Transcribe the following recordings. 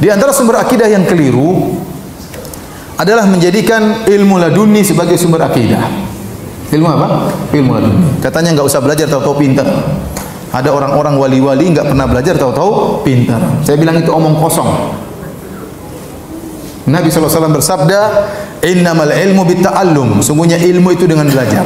Di antara sumber akidah yang keliru adalah menjadikan ilmu laduni sebagai sumber akidah. Ilmu apa? Ilmu laduni. Katanya enggak usah belajar, tahu-tahu pintar. Ada orang-orang wali-wali enggak pernah belajar, tahu-tahu pintar. Saya bilang itu omong kosong. Nabi SAW bersabda, "Innamal ilmu bitta'allum." Sungguhnya ilmu itu dengan belajar.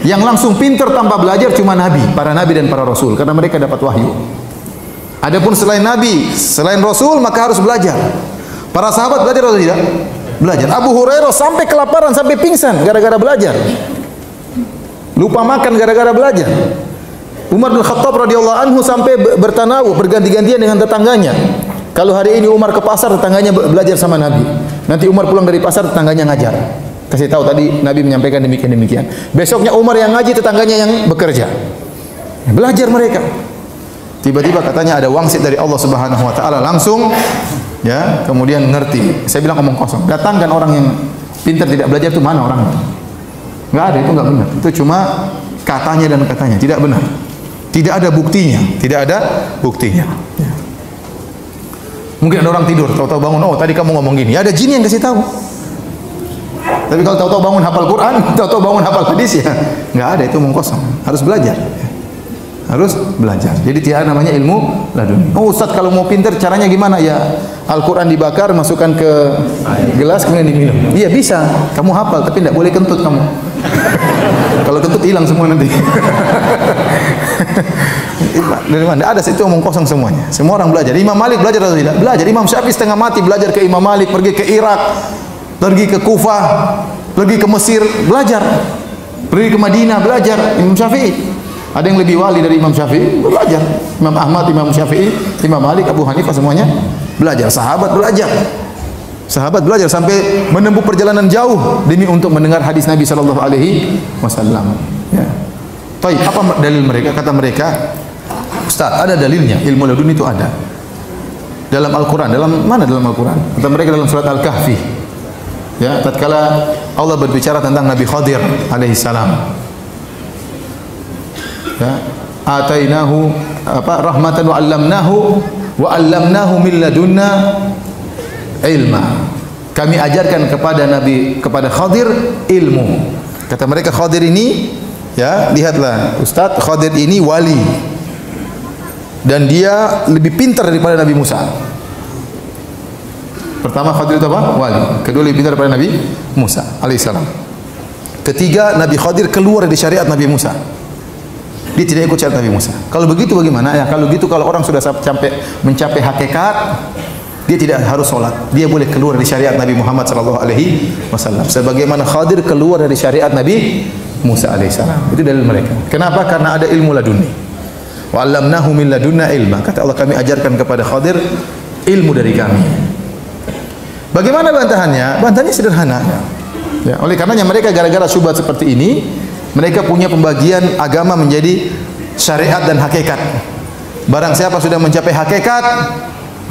Yang langsung pintar tanpa belajar cuma Nabi, para Nabi dan para Rasul, karena mereka dapat wahyu. Adapun selain Nabi, selain Rasul, maka harus belajar. Para sahabat belajar atau tidak? Belajar. Abu Hurairah sampai kelaparan, sampai pingsan gara-gara belajar. Lupa makan gara-gara belajar. Umar bin Khattab radhiyallahu anhu sampai bertanawuh, berganti-gantian dengan tetangganya. Kalau hari ini Umar ke pasar, tetangganya belajar sama Nabi. Nanti Umar pulang dari pasar, tetangganya ngajar. Kasih tahu tadi Nabi menyampaikan demikian. Besoknya Umar yang ngaji, tetangganya yang bekerja. Belajar mereka. Tiba-tiba katanya ada wangsit dari Allah Subhanahu wa taala, langsung ya, kemudian ngerti. Saya bilang omong kosong. Datangkan orang yang pintar tidak belajar itu, mana orangnya? Enggak ada, itu enggak benar. Itu cuma katanya dan katanya, tidak benar. Tidak ada buktinya, tidak ada buktinya. Ya. Mungkin ada orang tidur, tahu-tahu bangun, oh tadi kamu ngomong gini. Ya ada jin yang kasih tahu. Tapi kalau tahu-tahu bangun hafal Quran, tahu-tahu bangun hafal hadis, ya enggak ada, itu omong kosong. Harus belajar. Harus belajar. Jadi tidak namanya ilmu laduni. Oh Ustaz, kalau mau pintar caranya gimana? Ya Al-Quran dibakar, masukkan ke gelas, kemudian diminum. Iya bisa. Kamu hafal, tapi tidak boleh kentut kamu. Kalau kentut hilang semua nanti. Dari mana? Ada, itu omong kosong semuanya. Semua orang belajar. Imam Malik belajar atau tidak? Belajar. Imam Syafi'i setengah mati belajar ke Imam Malik, pergi ke Irak, pergi ke Kufah, pergi ke Mesir, belajar. Pergi ke Madinah, belajar. Imam Syafi'i. Ada yang lebih wali dari Imam Syafi'i, belajar. Imam Ahmad, Imam Syafi'i, Imam Malik, Abu Hanifah, semuanya belajar. Sahabat belajar. Sahabat belajar sampai menempuh perjalanan jauh demi untuk mendengar hadis Nabi sallallahu alaihi wasallam. Ya. Baik, apa dalil mereka? Kata mereka, Ustaz, ada dalilnya. Ilmu laduni itu ada. Dalam Al-Qur'an, dalam mana dalam Al-Qur'an? Kata mereka dalam surat Al-Kahfi. Ya, tatkala Allah berbicara tentang Nabi Khadir alaihi salam. Ya, atainahu apa rahmatan wa 'allamnahu min ladunna ilma. Kami ajarkan kepada Khadir ilmu. Kata mereka Khadir ini, ya, lihatlah Ustaz, Khadir ini wali. Dan dia lebih pintar daripada Nabi Musa. Pertama Khadir itu apa? Wali. Kedua lebih pintar daripada Nabi Musa alaihissalam. Ketiga, Nabi Khadir keluar dari syariat Nabi Musa. Dia tidak ikut syariat Nabi Musa. Kalau begitu bagaimana? Ya, kalau gitu, kalau orang sudah mencapai hakikat, dia tidak harus sholat. Dia boleh keluar dari syariat Nabi Muhammad sallallahu alaihi wasallam. Sebagaimana Khadir keluar dari syariat Nabi Musa alaihissalam. Itu dalil mereka. Kenapa? Karena ada ilmu laduni. Wa 'allamnahu min ladunna ilma. Kata Allah, kami ajarkan kepada Khadir ilmu dari kami. Bagaimana bantahannya? Bantahannya sederhana. Ya, oleh karenanya mereka gara-gara syubhat seperti ini, mereka punya pembagian agama menjadi syariat dan hakikat. Barang siapa sudah mencapai hakikat,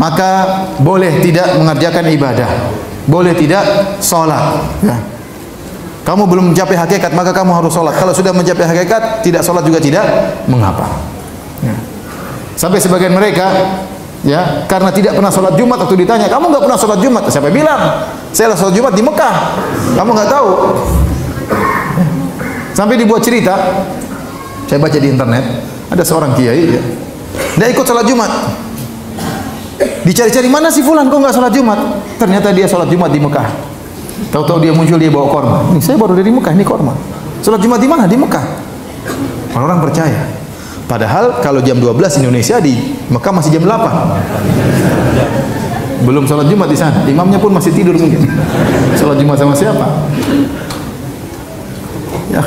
maka boleh tidak mengerjakan ibadah, boleh tidak sholat. Ya. Kamu belum mencapai hakikat, maka kamu harus sholat. Kalau sudah mencapai hakikat, tidak sholat juga tidak mengapa. Ya. Sampai sebagian mereka, ya, karena tidak pernah sholat Jumat, waktu ditanya, kamu nggak pernah sholat Jumat? Siapa bilang? Saya sholat Jumat di Mekah. Kamu nggak tahu? Sampai dibuat cerita, saya baca di internet, ada seorang kiai, ya, dia ikut sholat Jumat. Dicari-cari, mana si fulan kok nggak sholat Jumat? Ternyata dia sholat Jumat di Mekah. Tahu-tahu dia muncul, dia bawa korma. Ini saya baru dari Mekah, ini korma. Sholat Jumat di mana? Di Mekah. Orang-orang percaya. Padahal kalau jam 12 Indonesia, di Mekah masih jam 8. Belum sholat Jumat di sana. Imamnya pun masih tidur mungkin. Sholat Jumat sama siapa? Ya,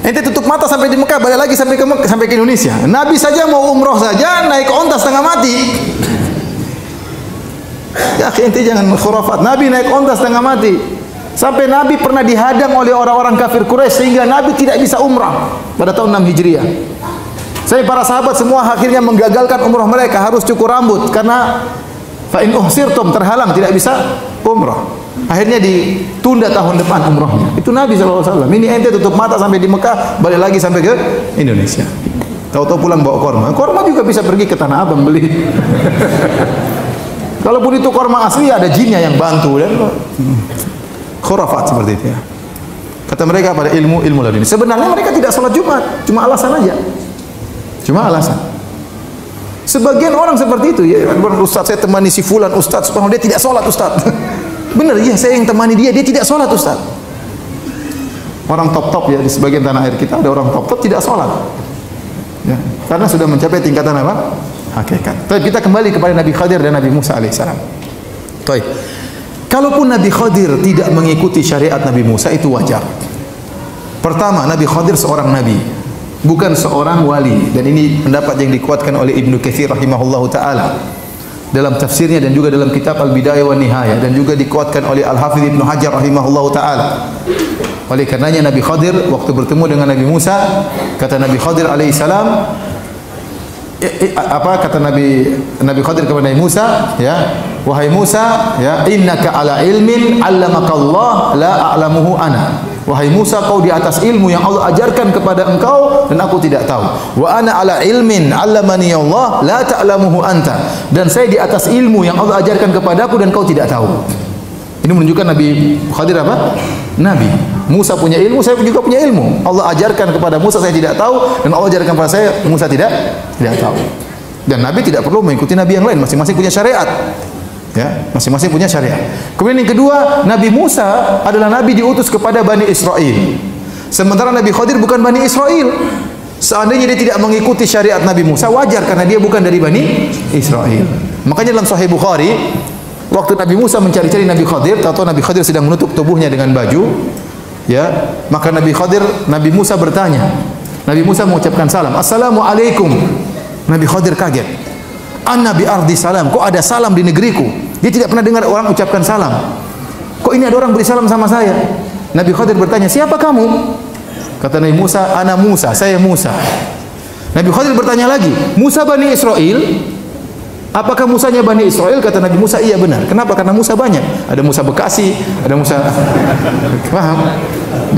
ente tutup mata sampai di Mekah, balik lagi sampai ke Indonesia. Nabi saja mau umroh saja naik onta setengah mati. Ya, ente jangan khurafat. Nabi naik onta setengah mati. Sampai Nabi pernah dihadang oleh orang-orang kafir Quraisy sehingga Nabi tidak bisa umrah pada tahun 6 Hijriah. Saya para sahabat semua akhirnya menggagalkan umrah mereka, harus cukur rambut karena fa in uhsirtum, terhalang tidak bisa umrah. Akhirnya ditunda tahun depan umrahnya. Itu Nabi SAW. Ini ente tutup mata sampai di Mekah, balik lagi sampai ke Indonesia. Tahu-tahu pulang bawa korma. Korma juga bisa pergi ke Tanah Abang beli. Kalaupun itu korma asli, ada jinnya yang bantu dan khurafat seperti itu ya. Kata mereka pada ilmu laduni. Sebenarnya mereka tidak sholat Jumat, cuma alasan aja. Cuma alasan. Sebagian orang seperti itu ya, Ustaz saya temani si fulan Ustaz, subhanallah dia tidak sholat Ustaz. Benar ya, saya yang temani dia tidak sholat Ustaz. Orang top-top ya di sebagian tanah air kita ada orang top-top tidak sholat. Ya, karena sudah mencapai tingkatan apa? Hakikat. Baik, kita kembali kepada Nabi Khadir dan Nabi Musa alaihissalam. Baik. Kalaupun Nabi Khadir tidak mengikuti syariat Nabi Musa itu wajar. Pertama, Nabi Khadir seorang nabi, bukan seorang wali, dan ini pendapat yang dikuatkan oleh Ibnu Katsir rahimahullahu taala dalam tafsirnya dan juga dalam kitab Al-Bidayah wan Nihayah, dan juga dikuatkan oleh Al-Hafidz Ibnu Hajar rahimahullahu taala. Oleh karenanya Nabi Khadir waktu bertemu dengan Nabi Musa, kata Nabi Khadir alaihissalam, apa kata Nabi Khadir kepada Nabi Musa, ya, wahai Musa, ya, innaka ala ilmin 'allamakallah la a'lamuhu ana. Wahai Musa, kau di atas ilmu yang Allah ajarkan kepada engkau dan aku tidak tahu. Wa ana ala ilmin 'allamani Allah la ta'lamuhu anta. Dan saya di atas ilmu yang Allah ajarkan kepadaku dan kau tidak tahu. Ini menunjukkan Nabi Khadir apa? Nabi. Musa punya ilmu, saya juga punya ilmu. Allah ajarkan kepada Musa, saya tidak tahu, dan Allah ajarkan kepada saya, Musa tidak tahu. Dan Nabi tidak perlu mengikuti Nabi yang lain, masing-masing punya syariat. Ya, masing-masing punya syariat. Kemudian yang kedua, Nabi Musa adalah Nabi diutus kepada Bani Israel. Sementara Nabi Khadir bukan Bani Israel. Seandainya dia tidak mengikuti syariat Nabi Musa, wajar karena dia bukan dari Bani Israel. Makanya dalam Sahih Bukhari, waktu Nabi Musa mencari-cari Nabi Khadir, tahu Nabi Khadir sedang menutup tubuhnya dengan baju, ya, maka Nabi Musa bertanya. Nabi Musa mengucapkan salam, Assalamualaikum. Nabi Khadir kaget. Anna bi ardi salam, kok ada salam di negeriku? Dia tidak pernah dengar orang ucapkan salam. Kok ini ada orang beri salam sama saya? Nabi Khadir bertanya, siapa kamu? Kata Nabi Musa, ana Musa, saya Musa. Nabi Khadir bertanya lagi, Musa Bani Israel? Apakah Musanya Bani Israel? Kata Nabi Musa, iya benar. Kenapa? Karena Musa banyak. Ada Musa Bekasi, ada Musa paham?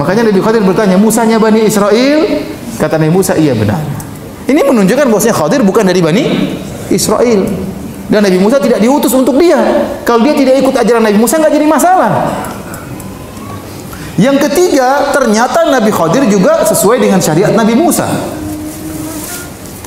Makanya Nabi Khadir bertanya, Musanya Bani Israel? Kata Nabi Musa, iya benar. Ini menunjukkan bahwasanya Khadir bukan dari Bani Israel. Dan Nabi Musa tidak diutus untuk dia. Kalau dia tidak ikut ajaran Nabi Musa, nggak jadi masalah. Yang ketiga, ternyata Nabi Khadir juga sesuai dengan syariat Nabi Musa.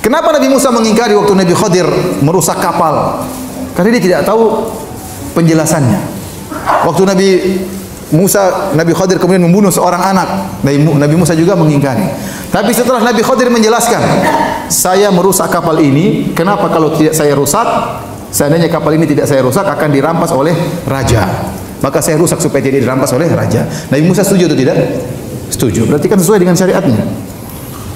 Kenapa Nabi Musa mengingkari waktu Nabi Khadir merusak kapal? Karena dia tidak tahu penjelasannya. Waktu Nabi Khadir kemudian membunuh seorang anak, Nabi Musa juga mengingkari. Tapi setelah Nabi Khadir menjelaskan, saya merusak kapal ini, kenapa kalau tidak saya rusak? Seandainya kapal ini tidak saya rusak, akan dirampas oleh raja. Maka saya rusak supaya tidak dirampas oleh raja. Nabi Musa setuju atau tidak? Setuju. Berarti kan sesuai dengan syariatnya.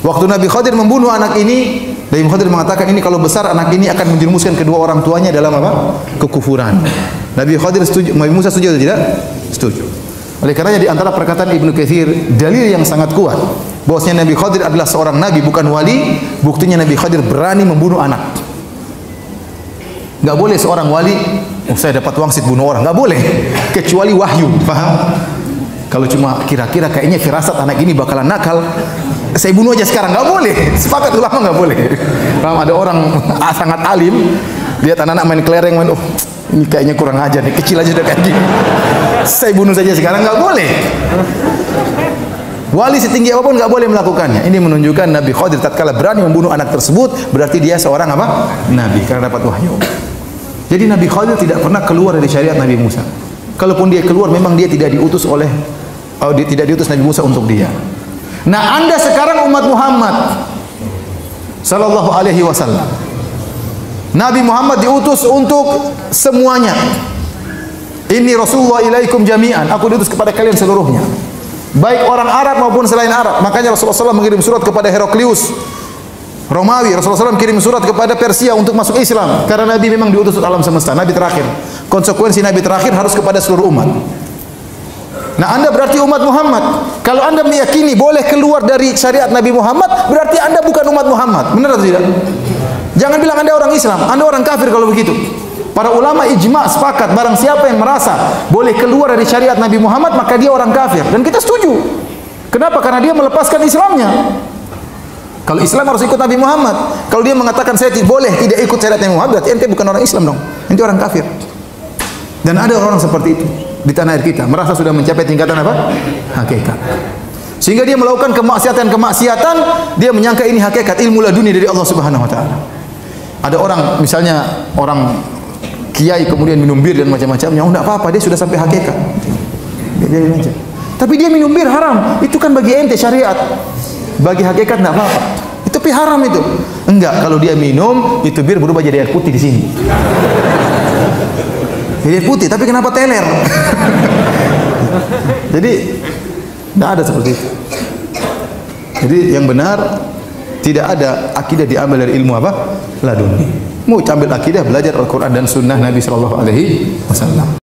Waktu Nabi Khadir membunuh anak ini, Nabi Khadir mengatakan ini kalau besar anak ini akan menjerumuskan kedua orang tuanya dalam apa? Kekufuran. Nabi Khadir setuju, Nabi Musa setuju atau tidak? Setuju. Oleh karenanya di antara perkataan Ibnu Katsir, dalil yang sangat kuat bahwasanya Nabi Khadir adalah seorang nabi bukan wali, buktinya Nabi Khadir berani membunuh anak. Enggak boleh seorang wali, saya dapat wangsit bunuh orang, enggak boleh kecuali wahyu, paham? Kalau cuma kira-kira kayaknya firasat anak ini bakalan nakal, saya bunuh aja sekarang, nggak boleh. Sepakat ulama nggak boleh. Kalau ada orang sangat alim, lihat anak-anak main kelereng, main, oh ini kayaknya kurang ajar nih, kecil aja udah kayak gini, saya bunuh saja sekarang, nggak boleh. Wali setinggi apapun nggak boleh melakukannya. Ini menunjukkan Nabi Khadir tatkala berani membunuh anak tersebut, berarti dia seorang apa? Nabi, karena dapat wahyu. Jadi Nabi Khadir tidak pernah keluar dari syariat Nabi Musa. Kalaupun dia keluar, memang dia tidak diutus tidak diutus Nabi Musa untuk dia. Nah, Anda sekarang umat Muhammad sallallahu alaihi wasallam. Nabi Muhammad diutus untuk semuanya. Inni Rasulullah ilaikum jami'an. Aku diutus kepada kalian seluruhnya. Baik orang Arab maupun selain Arab. Makanya Rasulullah SAW mengirim surat kepada Heraklius Romawi. Rasulullah SAW kirim surat kepada Persia untuk masuk Islam. Karena Nabi memang diutus untuk alam semesta. Nabi terakhir. Konsekuensi Nabi terakhir harus kepada seluruh umat. Nah, Anda berarti umat Muhammad. Kalau Anda meyakini boleh keluar dari syariat Nabi Muhammad, berarti Anda bukan umat Muhammad. Benar atau tidak? Jangan bilang Anda orang Islam, Anda orang kafir kalau begitu. Para ulama ijma' sepakat, barang siapa yang merasa boleh keluar dari syariat Nabi Muhammad, maka dia orang kafir. Dan kita setuju. Kenapa? Karena dia melepaskan Islamnya. Kalau Islam harus ikut Nabi Muhammad. Kalau dia mengatakan saya boleh tidak ikut syariat Nabi Muhammad, berarti ente bukan orang Islam dong. Ente orang kafir. Dan ada orang seperti itu di tanah air kita, merasa sudah mencapai tingkatan apa? Hakikat. Sehingga dia melakukan kemaksiatan, dia menyangka ini hakikat, ilmu laduni dari Allah Subhanahu wa taala. Ada orang, misalnya orang kiai kemudian minum bir dan macam-macamnya, oh enggak apa-apa, dia sudah sampai hakikat. Dia aja. Tapi dia minum bir haram, itu kan bagi ente syariat. Bagi hakikat enggak apa-apa. Itu pi haram itu. Enggak, kalau dia minum, itu bir berubah jadi air putih di sini. Jadi air putih, tapi kenapa teler? Jadi tidak ada seperti itu. Jadi yang benar, tidak ada akidah diambil dari ilmu apa? Laduni. Mau ambil akidah, belajar Al-Quran dan Sunnah Nabi Sallallahu Alaihi Wasallam.